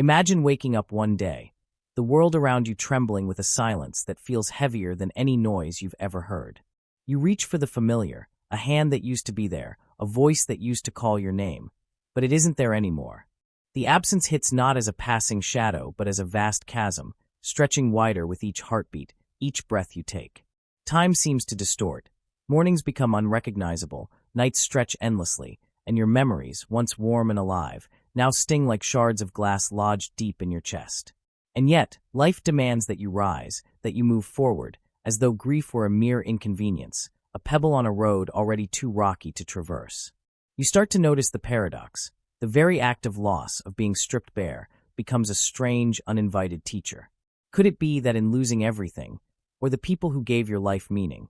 Imagine waking up one day, the world around you trembling with a silence that feels heavier than any noise you've ever heard. You reach for the familiar, a hand that used to be there, a voice that used to call your name, but it isn't there anymore. The absence hits not as a passing shadow, but as a vast chasm, stretching wider with each heartbeat, each breath you take. Time seems to distort. Mornings become unrecognizable, nights stretch endlessly, and your memories, once warm and alive, now sting like shards of glass lodged deep in your chest. And yet, life demands that you rise, that you move forward, as though grief were a mere inconvenience, a pebble on a road already too rocky to traverse. You start to notice the paradox. The very act of loss, of being stripped bare, becomes a strange, uninvited teacher. Could it be that in losing everything, or the people who gave your life meaning,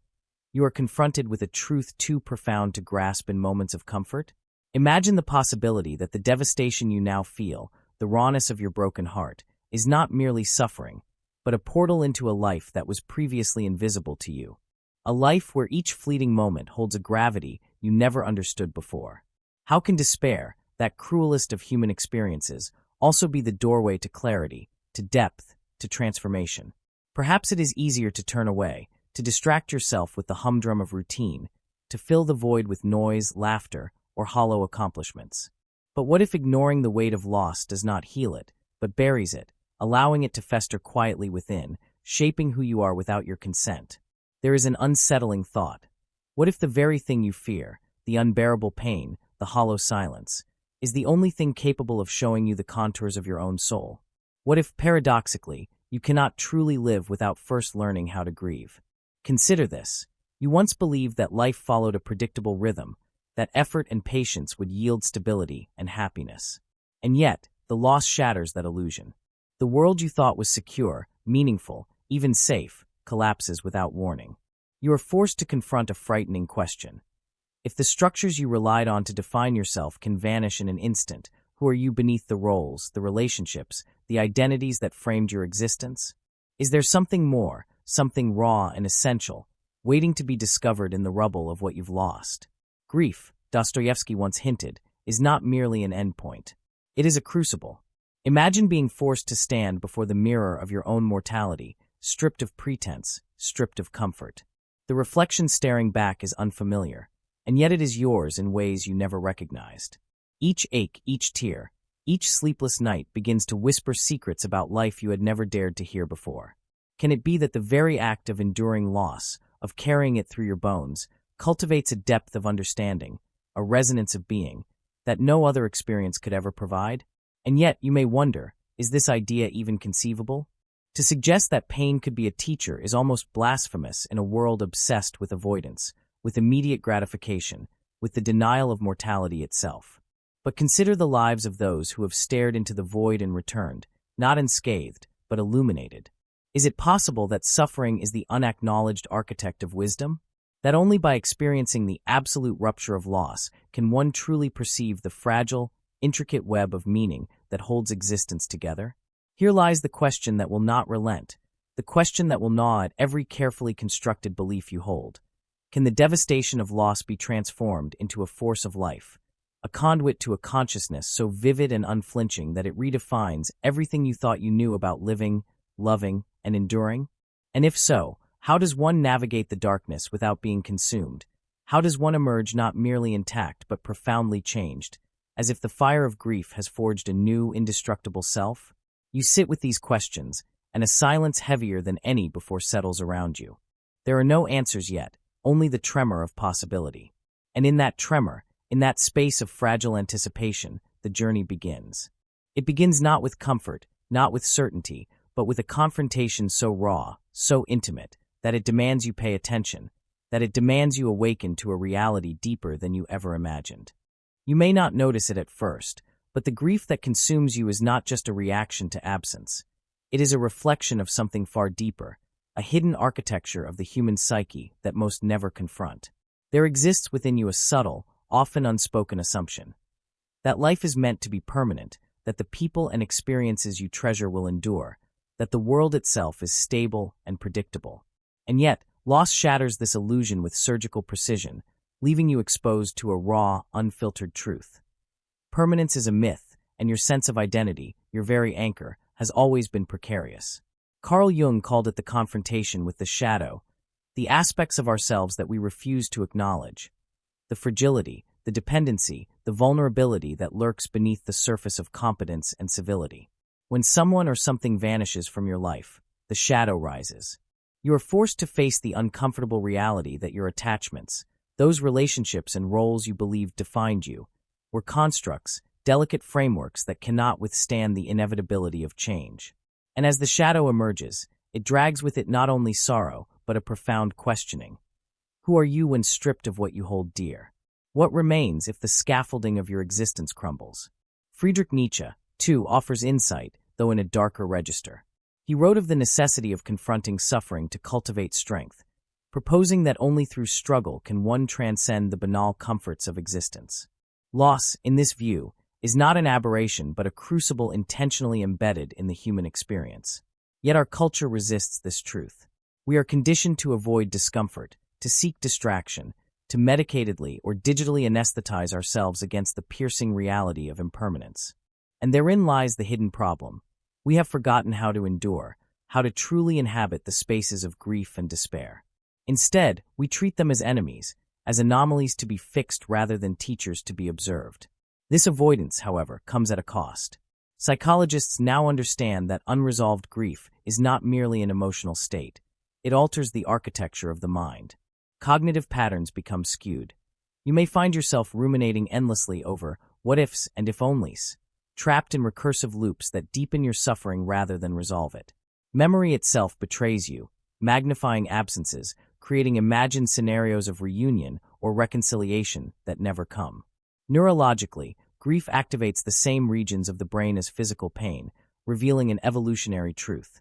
you are confronted with a truth too profound to grasp in moments of comfort? Imagine the possibility that the devastation you now feel, the rawness of your broken heart, is not merely suffering, but a portal into a life that was previously invisible to you. A life where each fleeting moment holds a gravity you never understood before. How can despair, that cruelest of human experiences, also be the doorway to clarity, to depth, to transformation? Perhaps it is easier to turn away, to distract yourself with the humdrum of routine, to fill the void with noise, laughter, or hollow accomplishments. But what if ignoring the weight of loss does not heal it, but buries it, allowing it to fester quietly within, shaping who you are without your consent? There is an unsettling thought. What if the very thing you fear, the unbearable pain, the hollow silence, is the only thing capable of showing you the contours of your own soul? What if, paradoxically, you cannot truly live without first learning how to grieve? Consider this. You once believed that life followed a predictable rhythm, that effort and patience would yield stability and happiness. And yet, the loss shatters that illusion. The world you thought was secure, meaningful, even safe, collapses without warning. You are forced to confront a frightening question. If the structures you relied on to define yourself can vanish in an instant, who are you beneath the roles, the relationships, the identities that framed your existence? Is there something more, something raw and essential, waiting to be discovered in the rubble of what you've lost? Grief, Dostoevsky once hinted, is not merely an endpoint. It is a crucible. Imagine being forced to stand before the mirror of your own mortality, stripped of pretense, stripped of comfort. The reflection staring back is unfamiliar, and yet it is yours in ways you never recognized. Each ache, each tear, each sleepless night begins to whisper secrets about life you had never dared to hear before. Can it be that the very act of enduring loss, of carrying it through your bones, cultivates a depth of understanding, a resonance of being, that no other experience could ever provide? And yet, you may wonder, is this idea even conceivable? To suggest that pain could be a teacher is almost blasphemous in a world obsessed with avoidance, with immediate gratification, with the denial of mortality itself. But consider the lives of those who have stared into the void and returned, not unscathed, but illuminated. Is it possible that suffering is the unacknowledged architect of wisdom? That only by experiencing the absolute rupture of loss can one truly perceive the fragile, intricate web of meaning that holds existence together? Here lies the question that will not relent, the question that will gnaw at every carefully constructed belief you hold. Can the devastation of loss be transformed into a force of life, a conduit to a consciousness so vivid and unflinching that it redefines everything you thought you knew about living, loving, and enduring? And if so, how does one navigate the darkness without being consumed? How does one emerge not merely intact but profoundly changed, as if the fire of grief has forged a new, indestructible self? You sit with these questions, and a silence heavier than any before settles around you. There are no answers yet, only the tremor of possibility. And in that tremor, in that space of fragile anticipation, the journey begins. It begins not with comfort, not with certainty, but with a confrontation so raw, so intimate, that it demands you pay attention, that it demands you awaken to a reality deeper than you ever imagined. You may not notice it at first, but the grief that consumes you is not just a reaction to absence. It is a reflection of something far deeper, a hidden architecture of the human psyche that most never confront. There exists within you a subtle, often unspoken assumption that life is meant to be permanent, that the people and experiences you treasure will endure, that the world itself is stable and predictable. And yet, loss shatters this illusion with surgical precision, leaving you exposed to a raw, unfiltered truth. Permanence is a myth, and your sense of identity, your very anchor, has always been precarious. Carl Jung called it the confrontation with the shadow, the aspects of ourselves that we refuse to acknowledge, the fragility, the dependency, the vulnerability that lurks beneath the surface of competence and civility. When someone or something vanishes from your life, the shadow rises. You are forced to face the uncomfortable reality that your attachments, those relationships and roles you believed defined you, were constructs, delicate frameworks that cannot withstand the inevitability of change. And as the shadow emerges, it drags with it not only sorrow, but a profound questioning. Who are you when stripped of what you hold dear? What remains if the scaffolding of your existence crumbles? Friedrich Nietzsche, too, offers insight, though in a darker register. He wrote of the necessity of confronting suffering to cultivate strength, proposing that only through struggle can one transcend the banal comforts of existence. Loss, in this view, is not an aberration but a crucible intentionally embedded in the human experience. Yet our culture resists this truth. We are conditioned to avoid discomfort, to seek distraction, to medicatedly or digitally anesthetize ourselves against the piercing reality of impermanence. And therein lies the hidden problem. We have forgotten how to endure, how to truly inhabit the spaces of grief and despair. Instead, we treat them as enemies, as anomalies to be fixed rather than teachers to be observed. This avoidance, however, comes at a cost. Psychologists now understand that unresolved grief is not merely an emotional state. It alters the architecture of the mind. Cognitive patterns become skewed. You may find yourself ruminating endlessly over what-ifs and if-onlys, trapped in recursive loops that deepen your suffering rather than resolve it. Memory itself betrays you, magnifying absences, creating imagined scenarios of reunion or reconciliation that never come. Neurologically, grief activates the same regions of the brain as physical pain, revealing an evolutionary truth.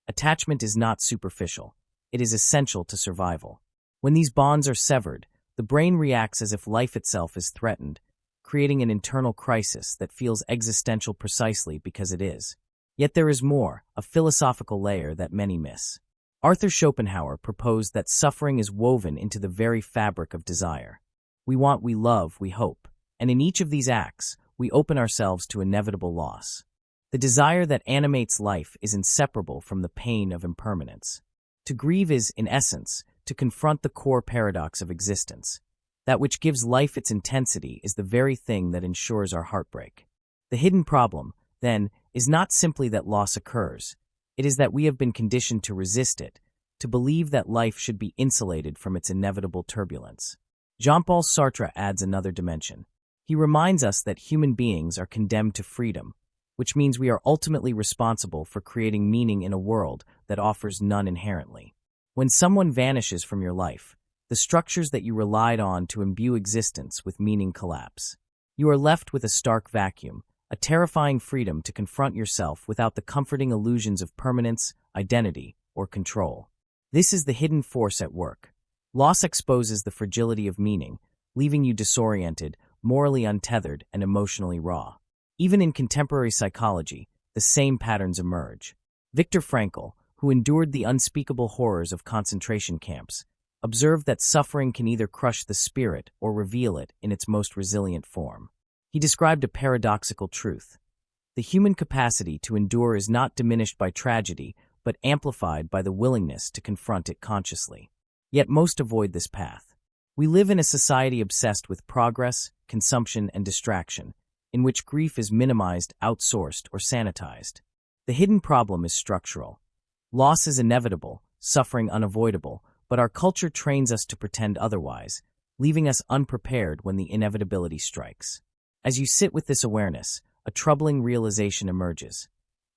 Attachment is not superficial. It is essential to survival. When these bonds are severed, the brain reacts as if life itself is threatened, creating an internal crisis that feels existential precisely because it is. Yet there is more, a philosophical layer that many miss. Arthur Schopenhauer proposed that suffering is woven into the very fabric of desire. We want, we love, we hope, and in each of these acts, we open ourselves to inevitable loss. The desire that animates life is inseparable from the pain of impermanence. To grieve is, in essence, to confront the core paradox of existence. That which gives life its intensity is the very thing that ensures our heartbreak. The hidden problem, then, is not simply that loss occurs. It is that we have been conditioned to resist it, to believe that life should be insulated from its inevitable turbulence. Jean-Paul Sartre adds another dimension. He reminds us that human beings are condemned to freedom, which means we are ultimately responsible for creating meaning in a world that offers none inherently. When someone vanishes from your life, the structures that you relied on to imbue existence with meaning collapse. You are left with a stark vacuum, a terrifying freedom to confront yourself without the comforting illusions of permanence, identity, or control. This is the hidden force at work. Loss exposes the fragility of meaning, leaving you disoriented, morally untethered, and emotionally raw. Even in contemporary psychology, the same patterns emerge. Viktor Frankl, who endured the unspeakable horrors of concentration camps, observed that suffering can either crush the spirit or reveal it in its most resilient form. He described a paradoxical truth. The human capacity to endure is not diminished by tragedy, but amplified by the willingness to confront it consciously. Yet most avoid this path. We live in a society obsessed with progress, consumption, and distraction, in which grief is minimized, outsourced, or sanitized. The hidden problem is structural. Loss is inevitable, suffering unavoidable, but our culture trains us to pretend otherwise, leaving us unprepared when the inevitability strikes. As you sit with this awareness, a troubling realization emerges.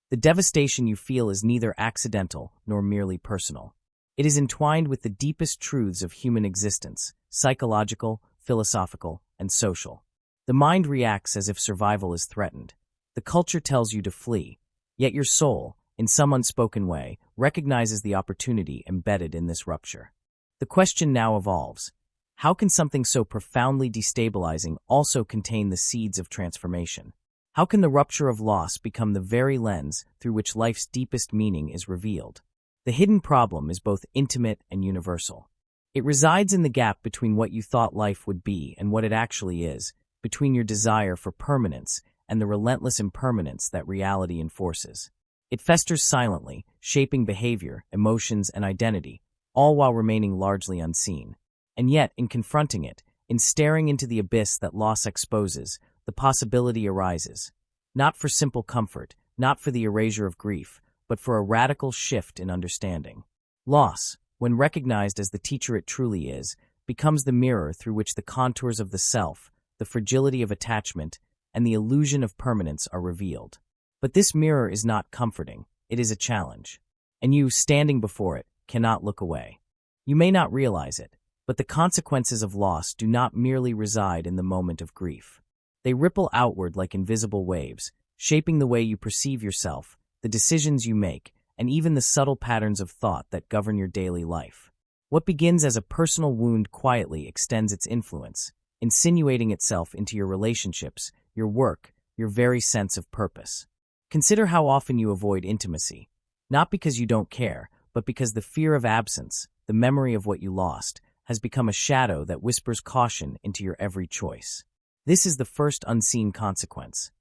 The devastation you feel is neither accidental nor merely personal. It is entwined with the deepest truths of human existence, psychological, philosophical, and social. The mind reacts as if survival is threatened. The culture tells you to flee, yet your soul, in some unspoken way, recognizes the opportunity embedded in this rupture. The question now evolves. How can something so profoundly destabilizing also contain the seeds of transformation? How can the rupture of loss become the very lens through which life's deepest meaning is revealed? The hidden problem is both intimate and universal. It resides in the gap between what you thought life would be and what it actually is, between your desire for permanence and the relentless impermanence that reality enforces. It festers silently, shaping behavior, emotions, and identity, all while remaining largely unseen. And yet, in confronting it, in staring into the abyss that loss exposes, the possibility arises. Not for simple comfort, not for the erasure of grief, but for a radical shift in understanding. Loss, when recognized as the teacher it truly is, becomes the mirror through which the contours of the self, the fragility of attachment, and the illusion of permanence are revealed. But this mirror is not comforting, it is a challenge. And you, standing before it, cannot look away. You may not realize it, but the consequences of loss do not merely reside in the moment of grief. They ripple outward like invisible waves, shaping the way you perceive yourself, the decisions you make, and even the subtle patterns of thought that govern your daily life. What begins as a personal wound quietly extends its influence, insinuating itself into your relationships, your work, your very sense of purpose. Consider how often you avoid intimacy, not because you don't care, but because the fear of absence, the memory of what you lost, has become a shadow that whispers caution into your every choice. This is the first unseen consequence.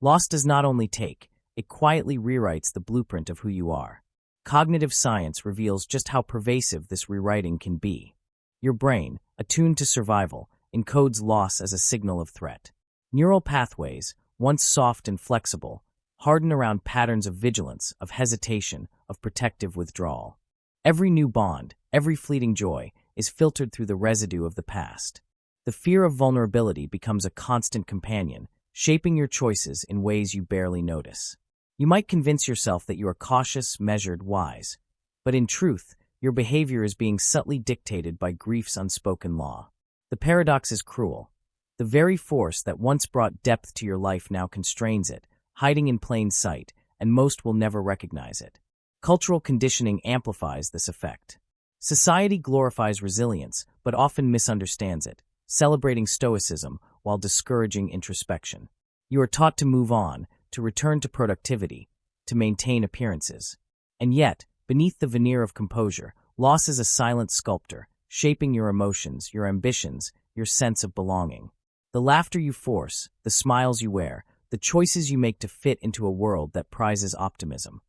Loss does not only take, it quietly rewrites the blueprint of who you are. Cognitive science reveals just how pervasive this rewriting can be. Your brain, attuned to survival, encodes loss as a signal of threat. Neural pathways, once soft and flexible, harden around patterns of vigilance, of hesitation, of protective withdrawal. Every new bond, every fleeting joy, is filtered through the residue of the past. The fear of vulnerability becomes a constant companion, shaping your choices in ways you barely notice. You might convince yourself that you are cautious, measured, wise, but in truth, your behavior is being subtly dictated by grief's unspoken law. The paradox is cruel. The very force that once brought depth to your life now constrains it, hiding in plain sight, and most will never recognize it. Cultural conditioning amplifies this effect. Society glorifies resilience, but often misunderstands it, celebrating stoicism while discouraging introspection. You are taught to move on, to return to productivity, to maintain appearances. And yet, beneath the veneer of composure, loss is a silent sculptor, shaping your emotions, your ambitions, your sense of belonging. The laughter you force, the smiles you wear, the choices you make to fit into a world that prizes optimism.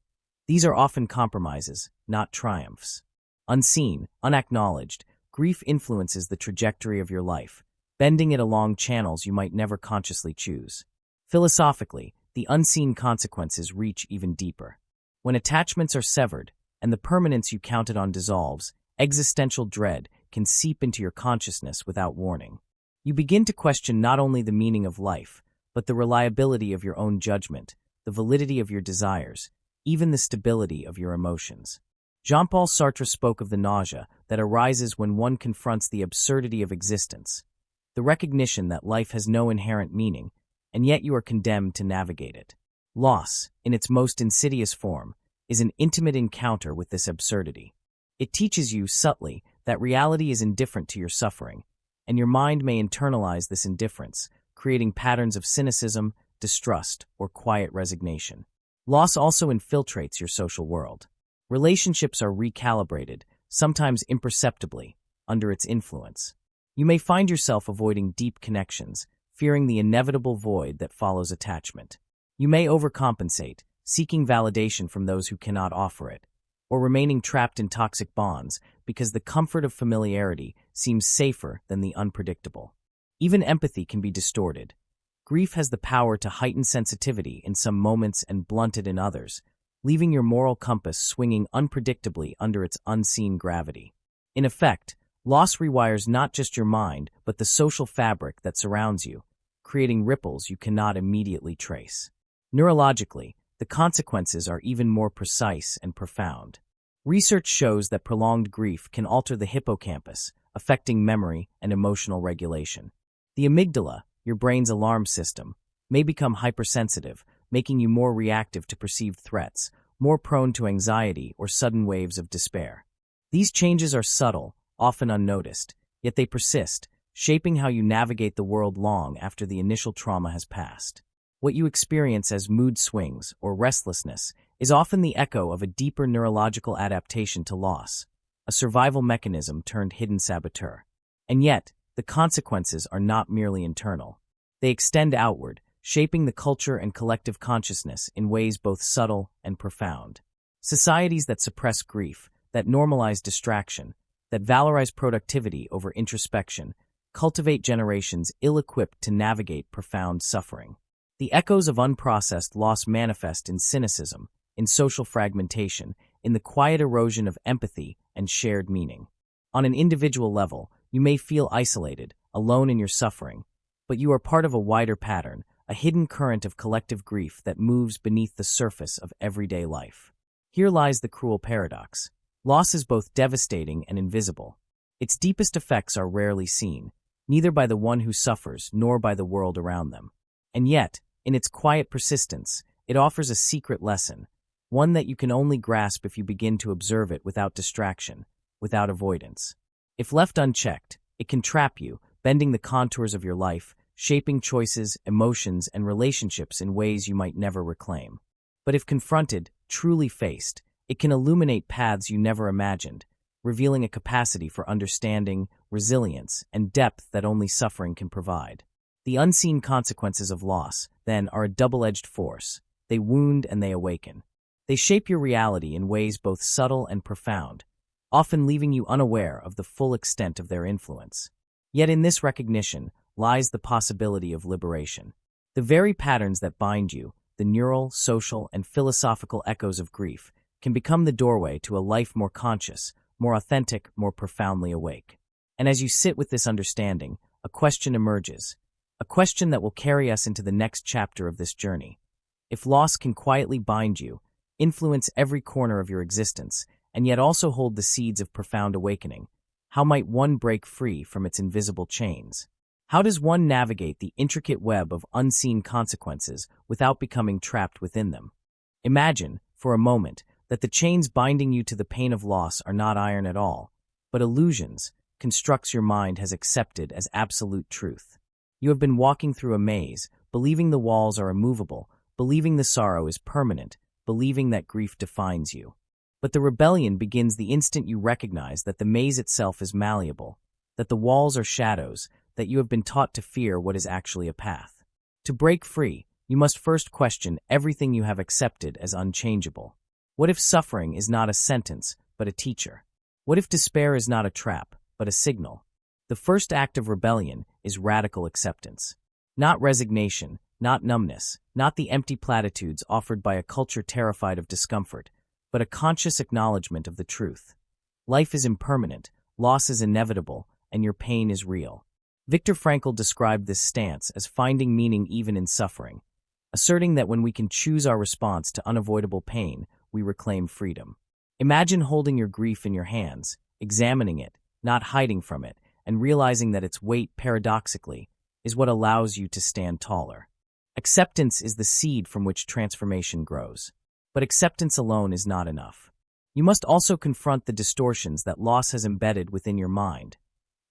These are often compromises, not triumphs. Unseen, unacknowledged, grief influences the trajectory of your life, bending it along channels you might never consciously choose. Philosophically, the unseen consequences reach even deeper. When attachments are severed, and the permanence you counted on dissolves, existential dread can seep into your consciousness without warning. You begin to question not only the meaning of life, but the reliability of your own judgment, the validity of your desires, even the stability of your emotions. Jean-Paul Sartre spoke of the nausea that arises when one confronts the absurdity of existence, the recognition that life has no inherent meaning, and yet you are condemned to navigate it. Loss, in its most insidious form, is an intimate encounter with this absurdity. It teaches you, subtly, that reality is indifferent to your suffering, and your mind may internalize this indifference, creating patterns of cynicism, distrust, or quiet resignation. Loss also infiltrates your social world. Relationships are recalibrated, sometimes imperceptibly, under its influence. You may find yourself avoiding deep connections, fearing the inevitable void that follows attachment. You may overcompensate, seeking validation from those who cannot offer it, or remaining trapped in toxic bonds because the comfort of familiarity seems safer than the unpredictable. Even empathy can be distorted. Grief has the power to heighten sensitivity in some moments and blunt it in others, leaving your moral compass swinging unpredictably under its unseen gravity. In effect, loss rewires not just your mind, but the social fabric that surrounds you, creating ripples you cannot immediately trace. Neurologically, the consequences are even more precise and profound. Research shows that prolonged grief can alter the hippocampus, affecting memory and emotional regulation. The amygdala, your brain's alarm system, may become hypersensitive, making you more reactive to perceived threats, more prone to anxiety or sudden waves of despair. These changes are subtle, often unnoticed, yet they persist, shaping how you navigate the world long after the initial trauma has passed. What you experience as mood swings or restlessness is often the echo of a deeper neurological adaptation to loss, a survival mechanism turned hidden saboteur. And yet, the consequences are not merely internal. They extend outward, shaping the culture and collective consciousness in ways both subtle and profound. Societies that suppress grief, that normalize distraction, that valorize productivity over introspection, cultivate generations ill-equipped to navigate profound suffering. The echoes of unprocessed loss manifest in cynicism, in social fragmentation, in the quiet erosion of empathy and shared meaning. On an individual level, you may feel isolated, alone in your suffering, but you are part of a wider pattern, a hidden current of collective grief that moves beneath the surface of everyday life. Here lies the cruel paradox. Loss is both devastating and invisible. Its deepest effects are rarely seen, neither by the one who suffers nor by the world around them. And yet, in its quiet persistence, it offers a secret lesson, one that you can only grasp if you begin to observe it without distraction, without avoidance. If left unchecked, it can trap you, bending the contours of your life, shaping choices, emotions, and relationships in ways you might never reclaim. But if confronted, truly faced, it can illuminate paths you never imagined, revealing a capacity for understanding, resilience, and depth that only suffering can provide. The unseen consequences of loss, then, are a double-edged force. They wound and they awaken. They shape your reality in ways both subtle and profound, often leaving you unaware of the full extent of their influence. Yet in this recognition lies the possibility of liberation. The very patterns that bind you, the neural, social, and philosophical echoes of grief, can become the doorway to a life more conscious, more authentic, more profoundly awake. And as you sit with this understanding, a question emerges, a question that will carry us into the next chapter of this journey. If loss can quietly bind you, influence every corner of your existence, and yet also hold the seeds of profound awakening, how might one break free from its invisible chains? How does one navigate the intricate web of unseen consequences without becoming trapped within them? Imagine, for a moment, that the chains binding you to the pain of loss are not iron at all, but illusions, constructs your mind has accepted as absolute truth. You have been walking through a maze, believing the walls are immovable, believing the sorrow is permanent, believing that grief defines you. But the rebellion begins the instant you recognize that the maze itself is malleable, that the walls are shadows, that you have been taught to fear what is actually a path. To break free, you must first question everything you have accepted as unchangeable. What if suffering is not a sentence, but a teacher? What if despair is not a trap, but a signal? The first act of rebellion is radical acceptance. Not resignation, not numbness, not the empty platitudes offered by a culture terrified of discomfort, but a conscious acknowledgement of the truth. Life is impermanent, loss is inevitable, and your pain is real. Viktor Frankl described this stance as finding meaning even in suffering, asserting that when we can choose our response to unavoidable pain, we reclaim freedom. Imagine holding your grief in your hands, examining it, not hiding from it, and realizing that its weight, paradoxically, is what allows you to stand taller. Acceptance is the seed from which transformation grows. But acceptance alone is not enough. You must also confront the distortions that loss has embedded within your mind,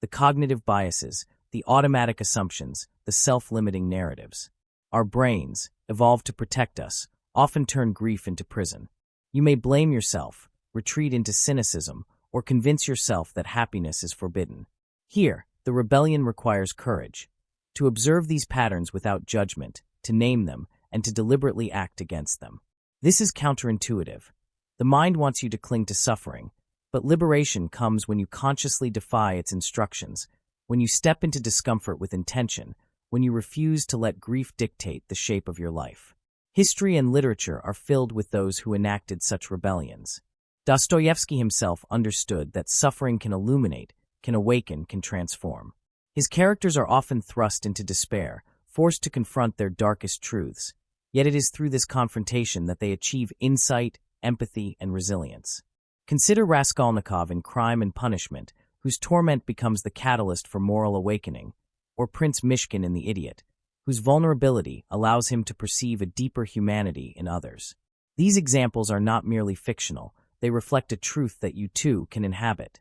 the cognitive biases, the automatic assumptions, the self-limiting narratives. Our brains, evolved to protect us, often turn grief into prison. You may blame yourself, retreat into cynicism, or convince yourself that happiness is forbidden. Here, the rebellion requires courage. To observe these patterns without judgment, to name them, and to deliberately act against them. This is counterintuitive. The mind wants you to cling to suffering, but liberation comes when you consciously defy its instructions, when you step into discomfort with intention, when you refuse to let grief dictate the shape of your life. History and literature are filled with those who enacted such rebellions. Dostoevsky himself understood that suffering can illuminate, can awaken, can transform. His characters are often thrust into despair, forced to confront their darkest truths, yet it is through this confrontation that they achieve insight, empathy, and resilience. Consider Raskolnikov in Crime and Punishment, whose torment becomes the catalyst for moral awakening, or Prince Mishkin in The Idiot, whose vulnerability allows him to perceive a deeper humanity in others. These examples are not merely fictional, they reflect a truth that you too can inhabit.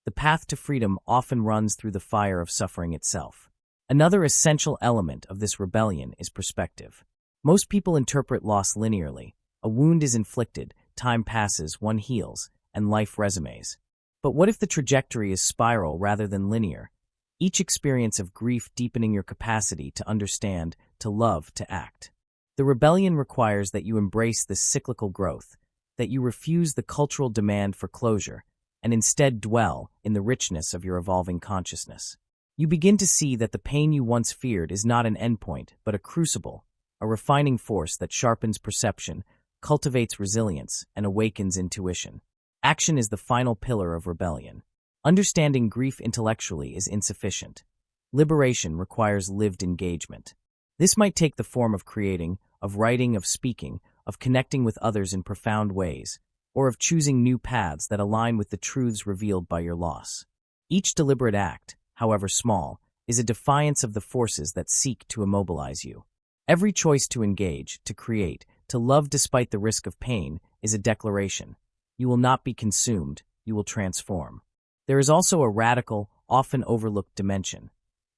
The path to freedom often runs through the fire of suffering itself. Another essential element of this rebellion is perspective. Most people interpret loss linearly. A wound is inflicted, time passes, one heals, and life resumes. But what if the trajectory is spiral rather than linear? each experience of grief deepening your capacity to understand, to love, to act. The rebellion requires that you embrace this cyclical growth, that you refuse the cultural demand for closure, and instead dwell in the richness of your evolving consciousness. You begin to see that the pain you once feared is not an endpoint, but a crucible, a refining force that sharpens perception, cultivates resilience, and awakens intuition. Action is the final pillar of rebellion. Understanding grief intellectually is insufficient. Liberation requires lived engagement. This might take the form of creating, of writing, of speaking, of connecting with others in profound ways, or of choosing new paths that align with the truths revealed by your loss. Each deliberate act, however small, is a defiance of the forces that seek to immobilize you. Every choice to engage, to create, to love despite the risk of pain is a declaration. You will not be consumed, you will transform. There is also a radical, often overlooked dimension,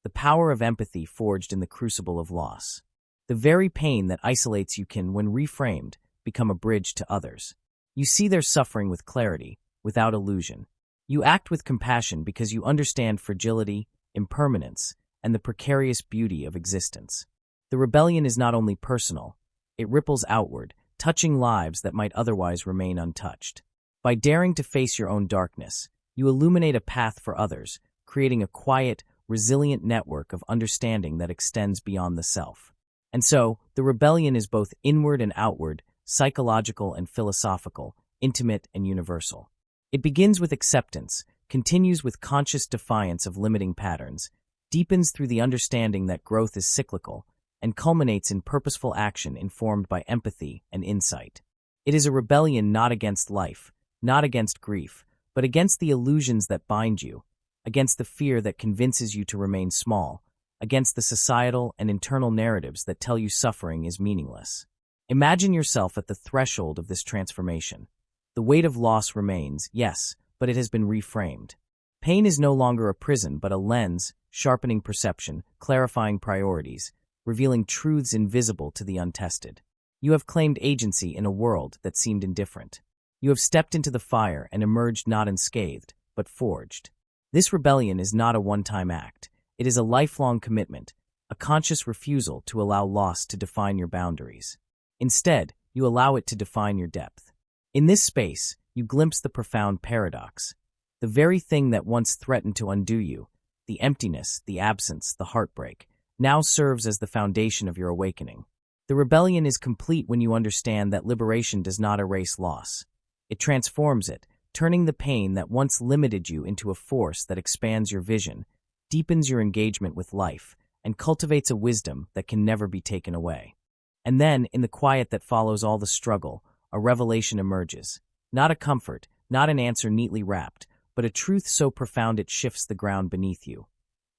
the power of empathy forged in the crucible of loss. The very pain that isolates you can, when reframed, become a bridge to others. You see their suffering with clarity, without illusion. You act with compassion because you understand fragility, impermanence, and the precarious beauty of existence. The rebellion is not only personal, it ripples outward, touching lives that might otherwise remain untouched. By daring to face your own darkness, you illuminate a path for others, creating a quiet, resilient network of understanding that extends beyond the self. And so, the rebellion is both inward and outward, psychological and philosophical, intimate and universal. It begins with acceptance, continues with conscious defiance of limiting patterns, deepens through the understanding that growth is cyclical, and culminates in purposeful action informed by empathy and insight. It is a rebellion not against life, not against grief, but against the illusions that bind you, against the fear that convinces you to remain small, against the societal and internal narratives that tell you suffering is meaningless. Imagine yourself at the threshold of this transformation. The weight of loss remains, yes, but it has been reframed. Pain is no longer a prison but a lens, sharpening perception, clarifying priorities, revealing truths invisible to the untested. You have claimed agency in a world that seemed indifferent. You have stepped into the fire and emerged not unscathed, but forged. This rebellion is not a one-time act. It is a lifelong commitment, a conscious refusal to allow loss to define your boundaries. Instead, you allow it to define your depth. In this space, you glimpse the profound paradox. The very thing that once threatened to undo you, the emptiness, the absence, the heartbreak, now serves as the foundation of your awakening. The rebellion is complete when you understand that liberation does not erase loss. It transforms it, turning the pain that once limited you into a force that expands your vision, deepens your engagement with life, and cultivates a wisdom that can never be taken away. And then, in the quiet that follows all the struggle, a revelation emerges. Not a comfort, not an answer neatly wrapped, but a truth so profound it shifts the ground beneath you.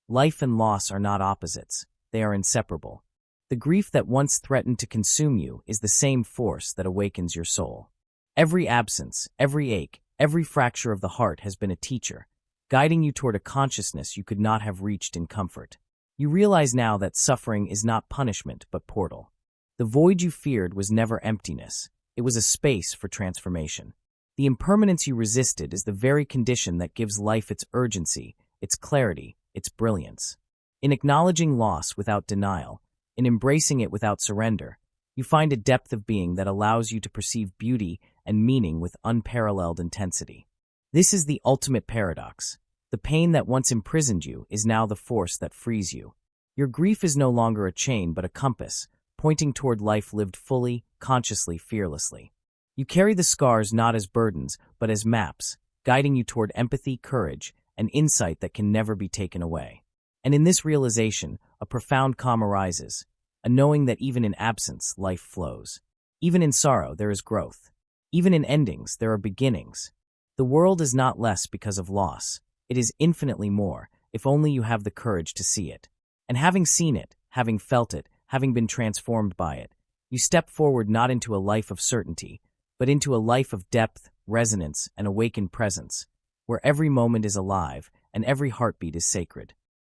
Life and loss are not opposites. They are inseparable. The grief that once threatened to consume you is the same force that awakens your soul. Every absence, every ache, every fracture of the heart has been a teacher, guiding you toward a consciousness you could not have reached in comfort. You realize now that suffering is not punishment but portal. The void you feared was never emptiness. It was a space for transformation. The impermanence you resisted is the very condition that gives life its urgency, its clarity, its brilliance. In acknowledging loss without denial, in embracing it without surrender, you find a depth of being that allows you to perceive beauty and meaning with unparalleled intensity. This is the ultimate paradox. The pain that once imprisoned you is now the force that frees you. Your grief is no longer a chain but a compass, pointing toward life lived fully, consciously, fearlessly. You carry the scars not as burdens, but as maps, guiding you toward empathy, courage, and insight that can never be taken away. And in this realization, a profound calm arises, a knowing that even in absence, life flows. Even in sorrow, there is growth. Even in endings, there are beginnings. The world is not less because of loss. It is infinitely more, if only you have the courage to see it. And having seen it, having felt it, having been transformed by it, you step forward not into a life of certainty, but into a life of depth, resonance, and awakened presence, where every moment is alive and every heartbeat is sacred.